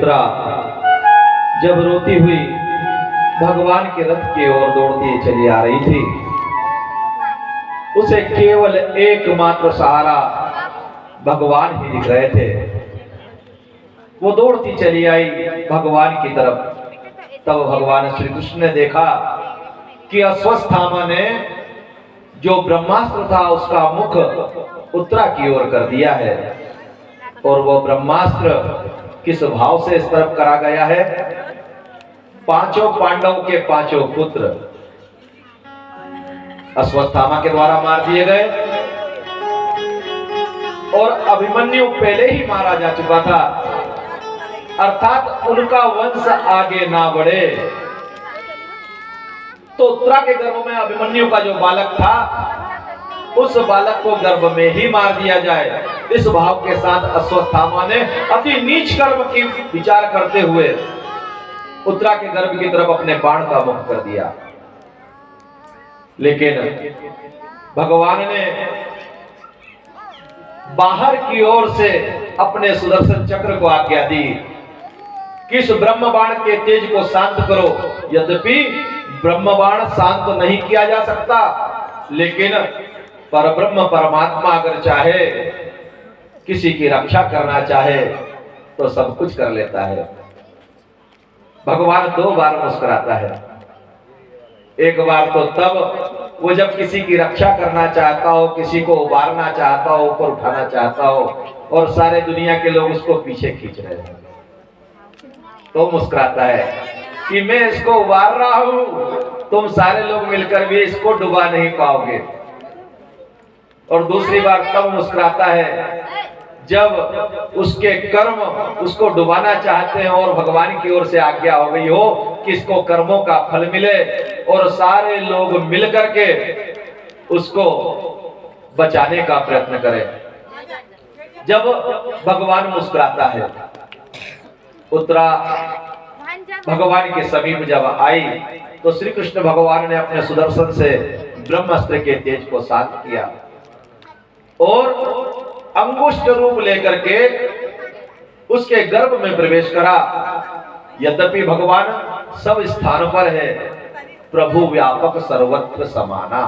उत्तरा जब रोती हुई भगवान के रथ की ओर दौड़ती चली आ रही थी, उसे केवल एकमात्र सहारा भगवान ही दिख रहे थे। वो दौड़ती चली आई भगवान की तरफ। तब भगवान श्री कृष्ण ने देखा कि अश्वत्थामा ने जो ब्रह्मास्त्र था उसका मुख उत्तरा की ओर कर दिया है, और वो ब्रह्मास्त्र किस भाव से इस तरफ करा गया है। पांचों पांडवों के पांचों पुत्र अश्वत्थामा के द्वारा मार दिए गए, और अभिमन्यु पहले ही मारा जा चुका था, अर्थात उनका वंश आगे ना बढ़े। तो उत्तरा के गर्भ में अभिमन्यु का जो बालक था, उस बालक को गर्भ में ही मार दिया जाए। इस भाव के साथ अश्वत्थामा ने अति नीच कर्म की विचार करते हुए उत्तरा के गर्भ की तरफ अपने बाण का मुख कर दिया। लेकिन भगवान ने बाहर की ओर से अपने सुदर्शन चक्र को आज्ञा दी कि इस ब्रह्म बाण के तेज को शांत करो। यद्यपि ब्रह्म बाण शांत नहीं किया जा सकता, लेकिन परब्रह्म परमात्मा अगर चाहे, किसी की रक्षा करना चाहे, तो सब कुछ कर लेता है। भगवान दो बार मुस्कुराता है। एक बार तो तब वो जब किसी की रक्षा करना चाहता हो, किसी को उबारना चाहता हो, ऊपर उठाना चाहता हो, और सारे दुनिया के लोग उसको पीछे खींच रहे हैं, तो मुस्कुराता है कि मैं इसको उबार रहा हूं, तुम सारे लोग मिलकर भी इसको डुबा नहीं पाओगे। और दूसरी बार तब मुस्कुराता है जब उसके कर्म उसको डुबाना चाहते हैं और भगवान की ओर से आज्ञा हो गई हो कि इसको कर्मों का फल मिले, और सारे लोग मिलकर के उसको बचाने का प्रयत्न करें। जब भगवान मुस्कुराता है, उत्तरा भगवान के समीप जब आई, तो श्री कृष्ण भगवान ने अपने सुदर्शन से ब्रह्मास्त्र के तेज को शांत किया और अंगुष्ठ रूप लेकर के उसके गर्भ में प्रवेश करा। यद्यपि भगवान सब स्थान पर है, प्रभु व्यापक सर्वत्र समाना।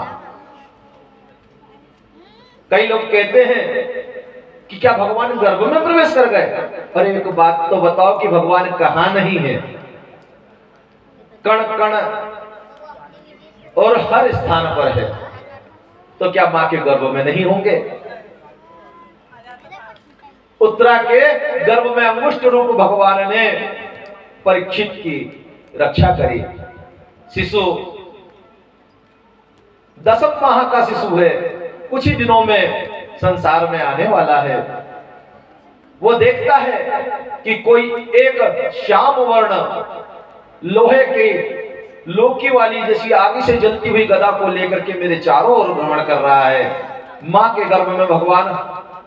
कई लोग कहते हैं कि क्या भगवान गर्भ में प्रवेश कर गए? अरे एक बात तो बताओ कि भगवान कहां नहीं है? कण कण और हर स्थान पर है, तो क्या मां के गर्भ में नहीं होंगे? उत्तरा के गर्भ में अंगुष्ठ रूप भगवान ने परीक्षित की रक्षा करी। शिशु 10 माह का शिशु है, कुछ ही दिनों में संसार में आने वाला है। वो देखता है कि कोई एक श्याम वर्ण लोहे की लोकी वाली जैसी आगे से जलती हुई गदा को लेकर के मेरे चारों ओर भ्रमण कर रहा है। मां के गर्भ में भगवान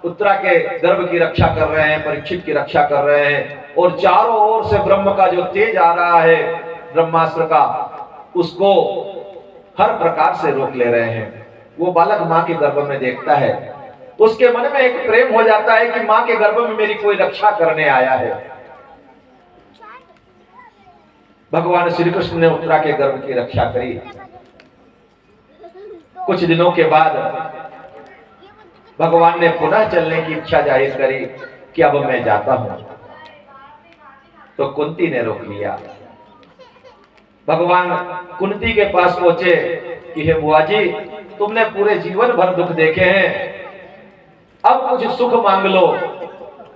उत्तरा के गर्भ की रक्षा कर रहे हैं, परीक्षित की रक्षा कर रहे हैं, और चारों ओर से ब्रह्म का जो तेज आ रहा है, ब्रह्मास्त्र का, उसको हर प्रकार से रोक ले रहे हैं। वो बालक मां के गर्भ में देखता है, उसके मन में एक प्रेम हो जाता है कि मां के गर्भ में मेरी कोई रक्षा करने आया है। भगवान श्री कृष्ण ने उत्तरा के गर्भ की रक्षा करी। कुछ दिनों के बाद भगवान ने पुनः चलने की इच्छा जाहिर करी कि अब मैं जाता हूं, तो कुंती ने रोक लिया। भगवान कुंती के पास पहुंचे कि हे बुआ जी, तुमने पूरे जीवन भर दुख देखे हैं, अब कुछ सुख मांग लो।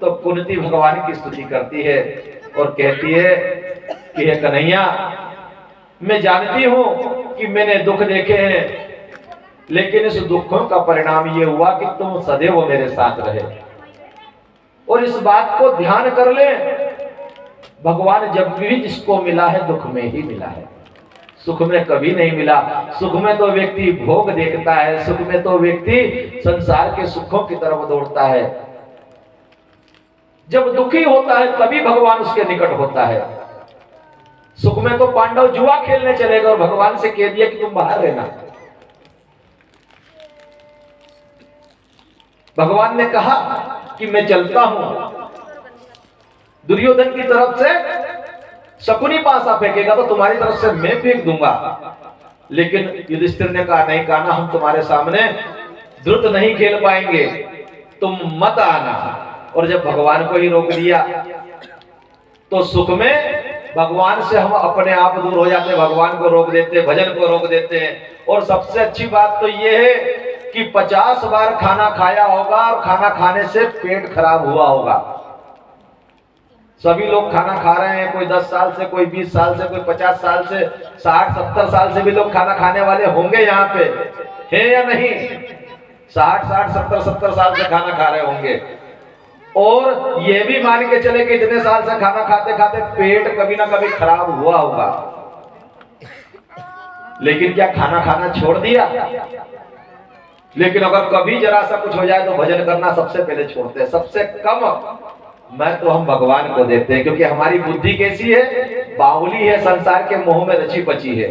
तो कुंती भगवान की स्तुति करती है और कहती है कि हे कन्हैया, मैं जानती हूं कि मैंने दुख देखे हैं, लेकिन इस दुखों का परिणाम ये हुआ कि तुम सदैव मेरे साथ रहे। और इस बात को ध्यान कर ले, भगवान जब भी जिसको मिला है दुख में ही मिला है, सुख में कभी नहीं मिला। सुख में तो व्यक्ति भोग देखता है, सुख में तो व्यक्ति संसार के सुखों की तरफ दौड़ता है। जब दुखी होता है तभी भगवान उसके निकट होता है। सुख में तो पांडव जुआ खेलने चले गए और भगवान से कह दिया कि तुम बाहर रहना। भगवान ने कहा कि मैं चलता हूं, दुर्योधन की तरफ से शकुनी पासा फेंकेगा तो तुम्हारी तरफ से मैं फेंक दूंगा। लेकिन युधिष्ठिर ने कहा नहीं कान्हा, हम तुम्हारे सामने द्रुत नहीं खेल पाएंगे, तुम मत आना। और जब भगवान को ही रोक दिया तो सुख में भगवान से हम अपने आप दूर हो जाते, भगवान को रोक देते, भजन को रोक देते हैं। और सबसे अच्छी बात तो ये है कि 50 बार खाना खाया होगा और खाना खाने से पेट खराब हुआ होगा। सभी लोग खाना खा रहे हैं, कोई 10 साल से, कोई 20 साल से, कोई 50 साल से, 60-70 साल से भी लोग खाना खाने वाले होंगे यहाँ पे, हैं या नहीं? 60 70 साल से खाना खा रहे होंगे। और ये भी मान के चले कि इतने साल से खाना खाते खाते पेट कभी ना कभी खराब हुआ होगा। लेकिन क्या खाना खाना छोड़ दिया? लेकिन अगर कभी जरा सा कुछ हो जाए तो भजन करना सबसे पहले छोड़ते हैं। सबसे कम मैं तो हम भगवान को देते हैं, क्योंकि हमारी बुद्धि कैसी है? बावली है, संसार के मोह में रची पची है।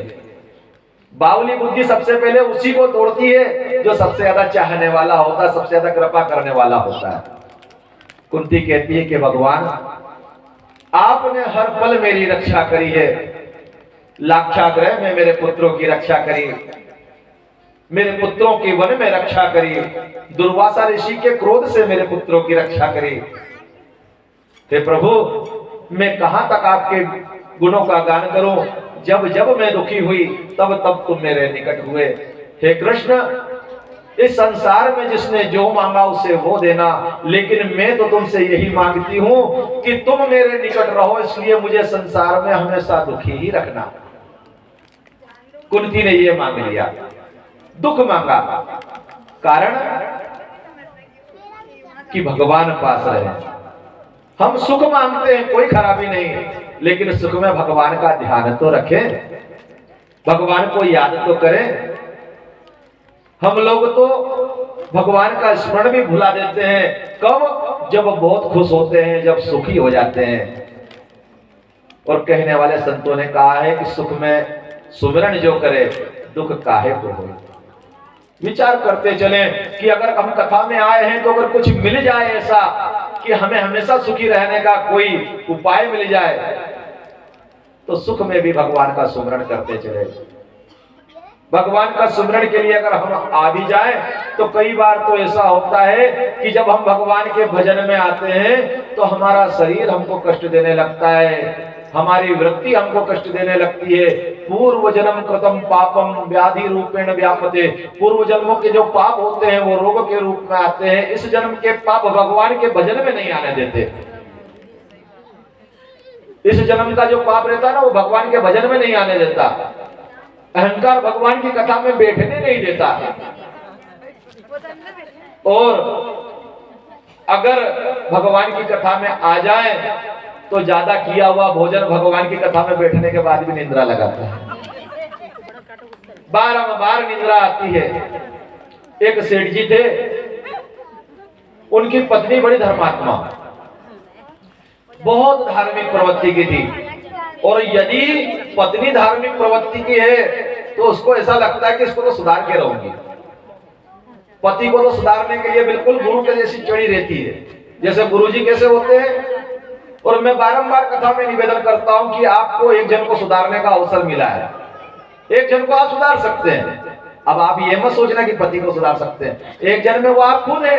बावली बुद्धि सबसे पहले उसी को तोड़ती है जो सबसे ज्यादा चाहने वाला होता है, सबसे ज्यादा कृपा करने वाला होता है। कुंती कहती है कि भगवान आपने हर पल मेरी रक्षा करी है, लाक्षागृह में मेरे पुत्रों की रक्षा करी, मेरे पुत्रों की वन में रक्षा करी, दुर्वासा ऋषि के क्रोध से मेरे पुत्रों की रक्षा करी। हे प्रभु, मैं कहां तक आपके गुणों का गान करूं? जब जब मैं दुखी हुई तब तब तुम मेरे निकट हुए। हे कृष्ण, इस संसार में जिसने जो मांगा उसे वो देना, लेकिन मैं तो तुमसे यही मांगती हूं कि तुम मेरे निकट रहो, इसलिए मुझे संसार में हमेशा दुखी ही रखना। कुंती ने ये मांग लिया, दुख मांगा, कारण कि भगवान पास रहे। हम सुख मांगते हैं, कोई खराबी नहीं है, लेकिन सुख में भगवान का ध्यान तो रखें, भगवान को याद तो करें। हम लोग तो भगवान का स्मरण भी भुला देते हैं। कब? जब बहुत खुश होते हैं, जब सुखी हो जाते हैं। और कहने वाले संतों ने कहा है कि सुख में सुमिरन जो करे, दुख काहे को हो। विचार करते चले कि अगर हम कथा में आए हैं तो अगर कुछ मिल जाए ऐसा कि हमें हमेशा सुखी रहने का कोई उपाय मिल जाए, तो सुख में भी भगवान का सुमिरन करते चले। भगवान का सुमिरन के लिए अगर हम आ भी जाए तो कई बार तो ऐसा होता है कि जब हम भगवान के भजन में आते हैं तो हमारा शरीर हमको कष्ट देने लगता है, हमारी वृत्ति हमको कष्ट देने लगती है। पूर्व जन्म कृतम पापम व्याधि रूपेण व्यापते, पूर्व जन्मों के जो पाप होते हैं वो रोग के रूप में आते हैं। इस जन्म के पाप भगवान के भजन में नहीं आने देते। इस जन्म का जो पाप रहता है ना, वो भगवान के भजन में नहीं आने देता। अहंकार भगवान की कथा में बैठने नहीं देता। और अगर भगवान की कथा में आ जाए तो ज्यादा किया हुआ भोजन भगवान की कथा में बैठने के बाद भी निंद्रा लगाता है, बारंबार निंद्रा आती है। एक सेठ जी थे, उनकी पत्नी बड़ी धर्मात्मा, बहुत धार्मिक प्रवृत्ति की थी। और यदि पत्नी धार्मिक प्रवृत्ति की है तो उसको ऐसा लगता है कि इसको तो सुधार के रहूंगी। पति को तो सुधारने के लिए बिल्कुल गुरु के जैसी चढ़ी रहती है, जैसे गुरुजी कैसे होते हैं। और मैं बारंबार कथा में निवेदन करता हूं कि आपको एक जन को सुधारने का अवसर मिला है, एक जन को आप सुधार सकते हैं। अब आप ये मत सोचना कि पति को सुधार सकते हैं, एक जन में वो आप खुद है,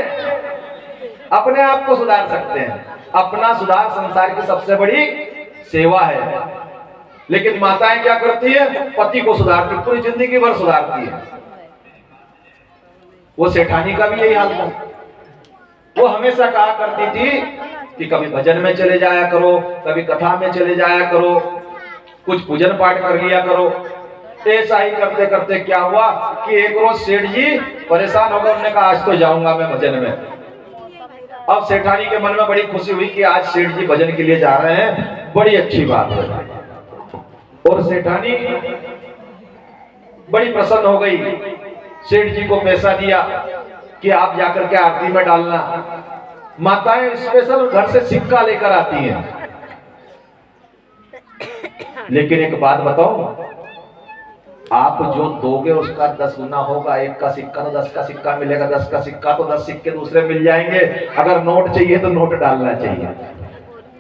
अपने आप को सुधार सकते हैं। अपना सुधार संसार की सबसे बड़ी सेवा है। लेकिन माताएं क्या करती है? पति को सुधारती, पूरी जिंदगी भर सुधारती है। वो सेठानी का भी यही हाल था। वो हमेशा कहा करती थी कि कभी भजन में चले जाया करो, कभी कथा में चले जाया करो, कुछ पूजन पाठ कर लिया करो। ऐसा ही करते करते क्या हुआ कि एक रोज सेठ जी परेशान हो गए। उन्होंने कहा आज तो जाऊंगा मैं भजन में। अब सेठानी के मन में बड़ी खुशी हुई कि आज सेठ जी भजन के लिए जा रहे हैं, बड़ी अच्छी बात है। और सेठानी बड़ी प्रसन्न हो गई, सेठ जी को पैसा दिया कि आप जाकर के आरती में डालना। माताएं स्पेशल घर से सिक्का लेकर आती हैं। लेकिन एक बात बताओ, आप जो दोगे उसका 10 गुना होगा। एक का सिक्का तो 10 का सिक्का मिलेगा, 10 का सिक्का तो 10 सिक्के दूसरे मिल जाएंगे। अगर नोट चाहिए तो नोट डालना चाहिए।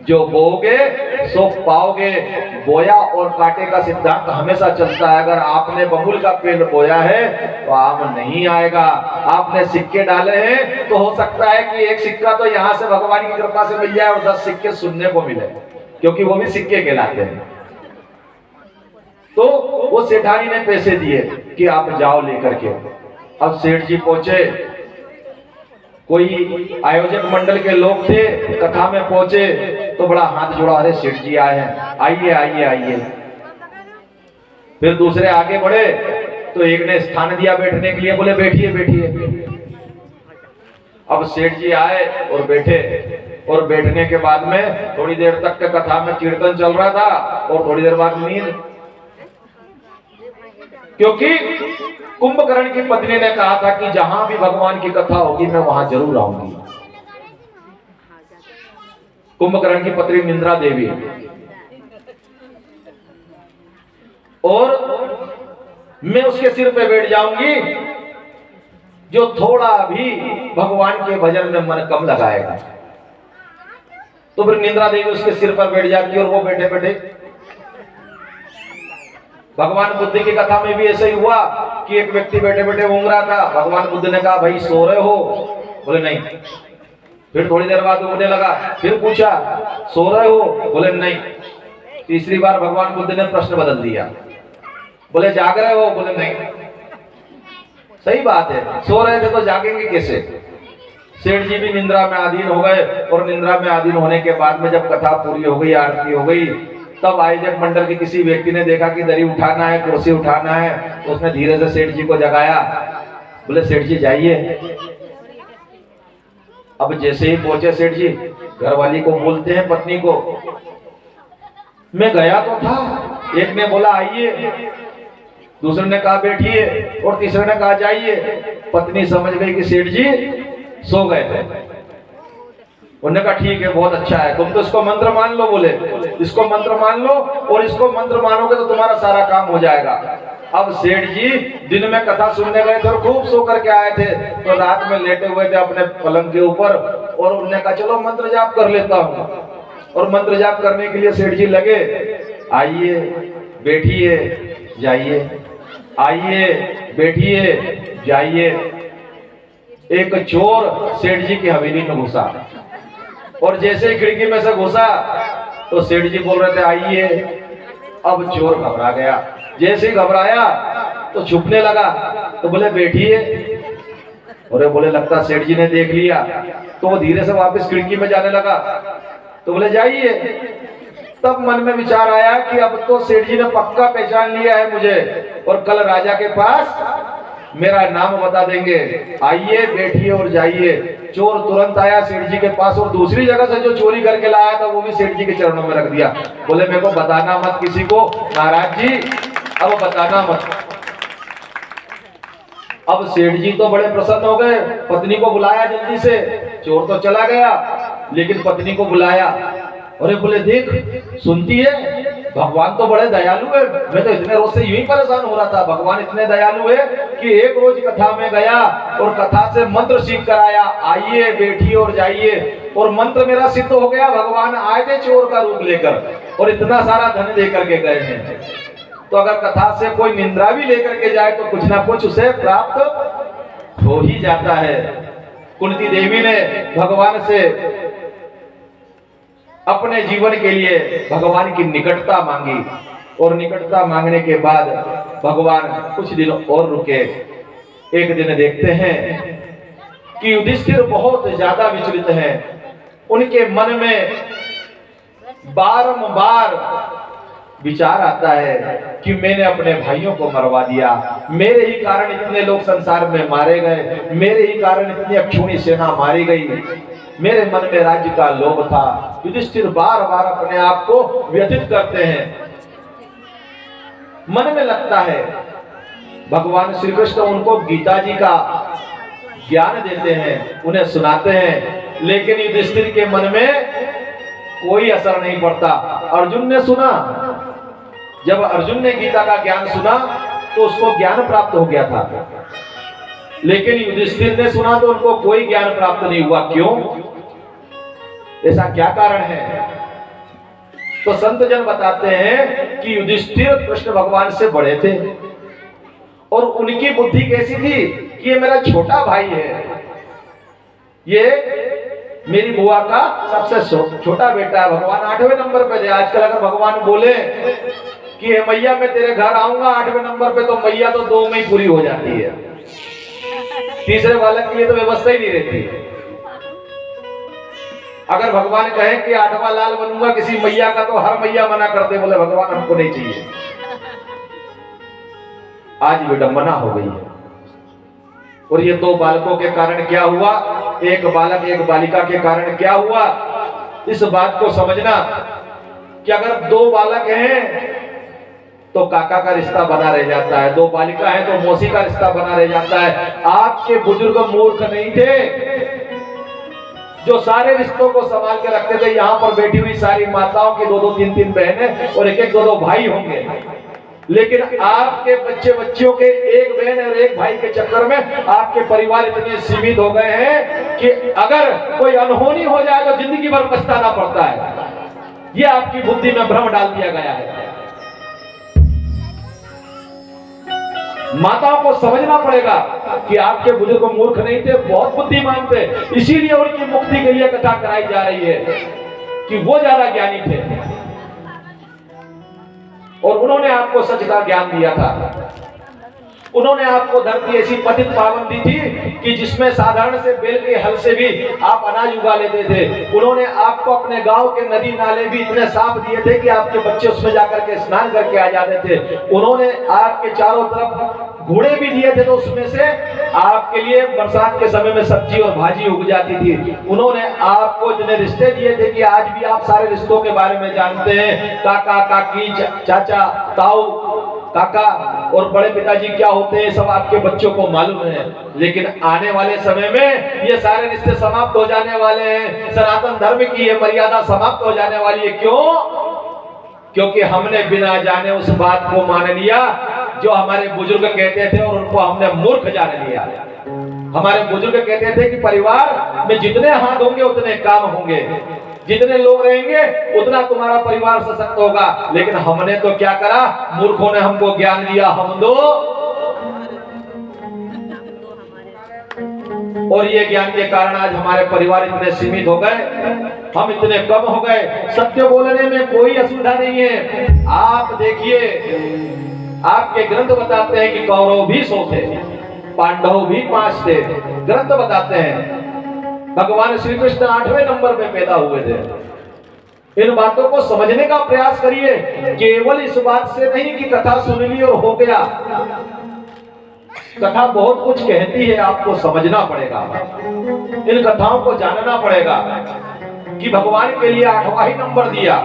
जो बोओगे सो पाओगे। बोया और काटे का सिद्धांत हमेशा चलता है। अगर आपने बबूल का पेड़ बोया है तो आम नहीं आएगा। आपने सिक्के डाले हैं तो हो सकता है कि एक सिक्का तो यहाँ से भगवान की कृपा से मिल जाए और 10 सिक्के सुनने को मिले, क्योंकि वो भी सिक्के कहलाते हैं। तो वो सेठानी ने पैसे दिए कि आप जाओ लेकर के। अब सेठ जी पहुंचे, कोई आयोजक मंडल के लोग थे, कथा में पहुंचे तो बड़ा हाथ जोड़ा, अरे सेठ जी आए हैं, आइए आइए आइए। फिर दूसरे आगे बढ़े तो एक ने स्थान दिया बैठने के लिए, बोले बैठिए बैठिए। अब सेठ जी आए और बैठे, और बैठने के बाद में थोड़ी देर तक के कथा में कीर्तन चल रहा था और थोड़ी देर बाद नींद, क्योंकि कुंभकर्ण की पत्नी ने कहा था कि जहां भी भगवान की कथा होगी मैं वहां जरूर आऊंगी। कुंभकर्ण की पत्नी निंद्रा देवी, और मैं उसके सिर पे बैठ जाऊंगी जो थोड़ा भी भगवान के भजन में मन कम लगाएगा। तो फिर निंद्रा देवी उसके सिर पर बैठ जाती और वो बैठे बैठे। भगवान बुद्ध की कथा में भी ऐसा ही हुआ कि एक व्यक्ति बैठे बैठे घूम रहा था। भगवान बुद्ध ने कहा भाई सो रहे हो? बोले नहीं। फिर थोड़ी देर बाद उठने लगा, फिर पूछा सो रहे हो? बोले नहीं। तीसरी बार भगवान बुद्ध ने प्रश्न बदल दिया, बोले जाग रहे हो? बोले नहीं। सही बात है, सो रहे थे तो जागेंगे कैसे? सेठ जी भी निंद्रा में अधीन हो गए, और निंद्रा में अधीन होने के बाद में जब कथा पूरी हो गई, आरती हो गई, तब आयोजक मंडल के किसी व्यक्ति ने देखा कि दरी उठाना है, कुर्सी उठाना है, तो उसने धीरे से सेठ जी को जगाया। बोले सेठ जी जाइए। अब जैसे ही पहुंचे सेठ जी, घरवाली को बोलते हैं पत्नी को, मैं गया तो था, एक ने बोला आइए, दूसरे ने कहा बैठिए, और तीसरे ने कहा जाइए। पत्नी समझ गई कि सेठ जी सो गए थे। उन्होंने कहा ठीक है, बहुत अच्छा है, तुम तो इसको मंत्र मान लो। बोले इसको मंत्र मान लो, और इसको मंत्र मानोगे तो तुम्हारा सारा काम हो जाएगा। अब सेठ जी दिन में कथा सुनने गए थे और खूब सो करके आए थे, तो रात में लेटे हुए थे अपने पलंग के ऊपर, और उन्होंने कहा चलो मंत्र जाप कर लेता हूँ। और मंत्र जाप करने के लिए सेठ जी लगे, आइए बैठिए जाइए, आइए बैठिए जाइए। एक चोर सेठ जी की हवेली में घुसा, और जैसे ही खिड़की में से घुसा तो सेठ जी बोल रहे थे आइए। अब चोर घबरा गया, जैसे ही घबराया तो छुपने लगा, तो बोले बैठिए। और बोले लगता सेठ जी ने देख लिया, तो वो धीरे से वापस खिड़की में जाने लगा, तो बोले जाइए। तब मन में विचार आया कि अब तो सेठ जी ने पक्का पहचान लिया है मुझे, और कल राजा के पास मेरा नाम बता देंगे, आइए बैठिए और जाइए। चोर तुरंत आया सेठ जी के पास, और दूसरी जगह से जो चोरी करके लाया था वो भी सेठ जी के चरणों में रख दिया। बोले मेरे को बताना मत किसी को महाराज जी, अब बताना मत। अब सेठ जी तो बड़े प्रसन्न हो गए, पत्नी को बुलाया जल्दी से। चोर तो चला गया, लेकिन पत्नी को बुलाया। अरे बोले देख सुनती है, भगवान तो बड़े दयालु है, मैं तो इतने रोज से यूं ही परेशान हो रहा था। भगवान इतने दयालु है कि एक रोज कथा में गया और कथा से मंत्र सीख कर आया, आइए बैठिए और जाइए, और मंत्र मेरा सिद्ध हो गया। भगवान आए थे चोर का रूप लेकर, और इतना सारा धन लेकर के गए हैं। तो अगर कथा से कोई निंद्रा भी लेकर के जाए तो कुछ ना कुछ उसे प्राप्त हो ही जाता है। कुंती देवी ने भगवान से अपने जीवन के लिए भगवान की निकटता मांगी, और निकटता मांगने के बाद भगवान कुछ दिन और रुके। एक दिन देखते हैं कि युधिष्ठिर बहुत ज्यादा विचलित हैं। उनके मन में बारंबार विचार आता है कि मैंने अपने भाइयों को मरवा दिया, मेरे ही कारण इतने लोग संसार में मारे गए, मेरे ही कारण इतनी अक्षुणी सेना मारी गई, मेरे मन में राज्य का लोभ था। युधिष्ठिर बार बार अपने आप को व्यथित करते हैं। मन में लगता है भगवान श्री कृष्ण उनको गीता जी का ज्ञान देते हैं, उन्हें सुनाते हैं, लेकिन युधिष्ठिर के मन में कोई असर नहीं पड़ता। अर्जुन ने सुना, जब अर्जुन ने गीता का ज्ञान सुना तो उसको ज्ञान प्राप्त हो गया था, लेकिन युधिष्ठिर ने सुना तो उनको कोई ज्ञान प्राप्त नहीं हुआ। क्यों? ऐसा क्या कारण है? तो संत जन बताते हैं कि युधिष्ठिर कृष्ण भगवान से बड़े थे और उनकी बुद्धि कैसी थी कि ये मेरा छोटा भाई है, ये मेरी बुआ का सबसे छोटा बेटा है। भगवान 8वें नंबर पे थे। आजकल अगर भगवान बोले कि हे मैया मैं तेरे घर आऊंगा 8वें नंबर पे, तो मैया तो 2 में ही पूरी हो जाती है, तीसरे बालक के लिए तो व्यवस्था ही नहीं रहती। अगर भगवान कहे कि 8वां लाल बनूंगा किसी मैया का, तो हर मैया मना करते, बोले भगवान हमको नहीं चाहिए। आज विडंबना हो गई है। और ये 2 बालकों के कारण क्या हुआ, एक बालक एक बालिका के कारण क्या हुआ, इस बात को समझना कि अगर 2 बालक हैं तो काका का रिश्ता बना रह जाता है, 2 बालिका है तो मौसी का रिश्ता बना रह जाता है। आपके बुजुर्ग मूर्ख नहीं थे जो सारे रिश्तों को संभाल के रखते थे। यहाँ पर बैठी हुई सारी माताओं की 2-2 3-3 बहनें और 1-1 2-2 भाई होंगे, लेकिन आपके बच्चे बच्चियों के 1 बहन और 1 भाई के चक्कर में आपके परिवार इतने सीमित हो गए हैं कि अगर कोई अनहोनी हो जाए तो जिंदगी भर पछताना पड़ता है। ये आपकी बुद्धि में भ्रम डाल दिया गया है। माताओं को समझना पड़ेगा कि आपके बुजुर्ग मूर्ख नहीं थे, बहुत बुद्धिमान थे, इसीलिए उनकी मुक्ति के लिए कथा कराई जा रही है कि वो ज्यादा ज्ञानी थे और उन्होंने आपको सच का ज्ञान दिया था। उन्होंने आपको धरती ऐसी पतित पावन दी थी कि जिसमें साधारण से बैल के हल से भी आप अनाज उगा लेते थे। उन्होंने आपको अपने गांव के नदी नाले भी इतने साफ दिए थे कि आपके बच्चे उसमें जाकर के स्नान करके आ जाते थे। उन्होंने आपके चारों तरफ घोड़े भी दिए थे, तो उसमें से आपके लिए बरसात के समय में सब्जी और भाजी उग जाती थी। उन्होंने आपको इतने रिश्ते दिए थे कि आज भी आप सारे रिश्तों के बारे में जानते हैं। काका काकी चाचा ताऊ काका और बड़े पिताजी क्या होते हैं सब आपके बच्चों को मालूम है। लेकिन आने वाले समय में ये सारे रिश्ते समाप्त हो जाने वाले हैं। सनातन धर्म की ये मर्यादा समाप्त हो जाने वाली है। क्यों? क्योंकि हमने बिना जाने उस बात को मान लिया जो हमारे बुजुर्ग कहते थे और उनको हमने मूर्ख जान लिया। हमारे बुजुर्ग कहते थे कि परिवार में जितने हाथ होंगे उतने काम होंगे, जितने लोग रहेंगे उतना तुम्हारा परिवार सशक्त होगा। लेकिन हमने तो क्या करा, मूर्खों ने हमको ज्ञान दिया हम दो, और ये ज्ञान के कारण आज हमारे परिवार इतने सीमित हो गए, हम इतने कम हो गए। सत्य बोलने में कोई असुविधा नहीं है। आप देखिए, आपके ग्रंथ बताते हैं कि कौरव भी 100 थे, पांडव भी 5 थे। ग्रंथ बताते हैं भगवान श्री कृष्ण 8वें नंबर पे पैदा हुए थे। इन बातों को समझने का प्रयास करिए, केवल इस बात से नहीं कि कथा सुन ली और हो गया। कथा बहुत कुछ कहती है, आपको समझना पड़ेगा, इन कथाओं को जानना पड़ेगा कि भगवान के लिए 8वां ही नंबर दिया।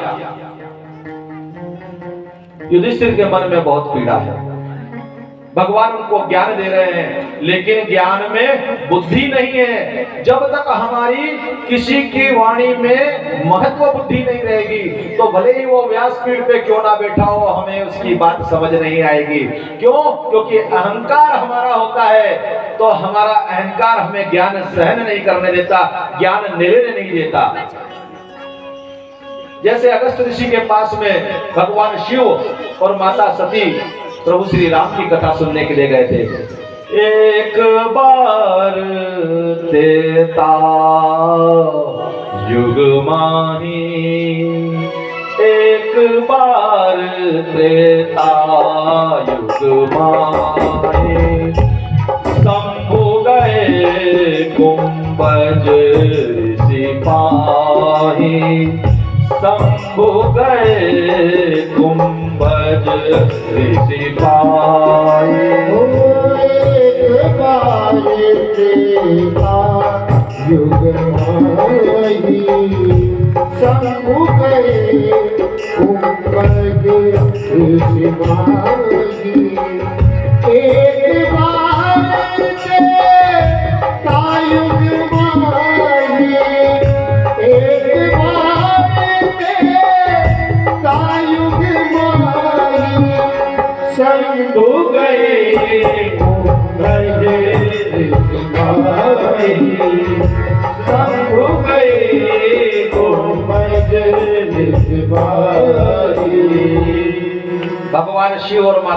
युधिष्ठिर के मन में बहुत पीड़ा है। भगवान उनको ज्ञान दे रहे हैं, लेकिन ज्ञान में बुद्धि नहीं है। जब तक हमारी किसी की वाणी में महत्व बुद्धि नहीं रहेगी तो भले ही वो व्यासपीठ पे क्यों ना बैठा हो, हमें उसकी बात समझ नहीं आएगी। क्यों? क्योंकि अहंकार हमारा होता है, तो हमारा अहंकार हमें ज्ञान सहन नहीं करने देता, ज्ञान लेने नहीं देता। जैसे अगस्त ऋषि के पास में भगवान शिव और माता सती प्रभु श्री राम की कथा सुनने के लिए गए थे। एक बार तेता युग माही, एक बार त्रेता युग माही, शंभु गए कुंभज सिपाही, शंभु गए कुंभज सिपाही। युग माही, शंभु गए कुंभज सिपाही। एक बार युग माही, एक शंभु गए कुंभज सिपाही, शंभु गए कुंभज सिपाही। भगवान शिव और माता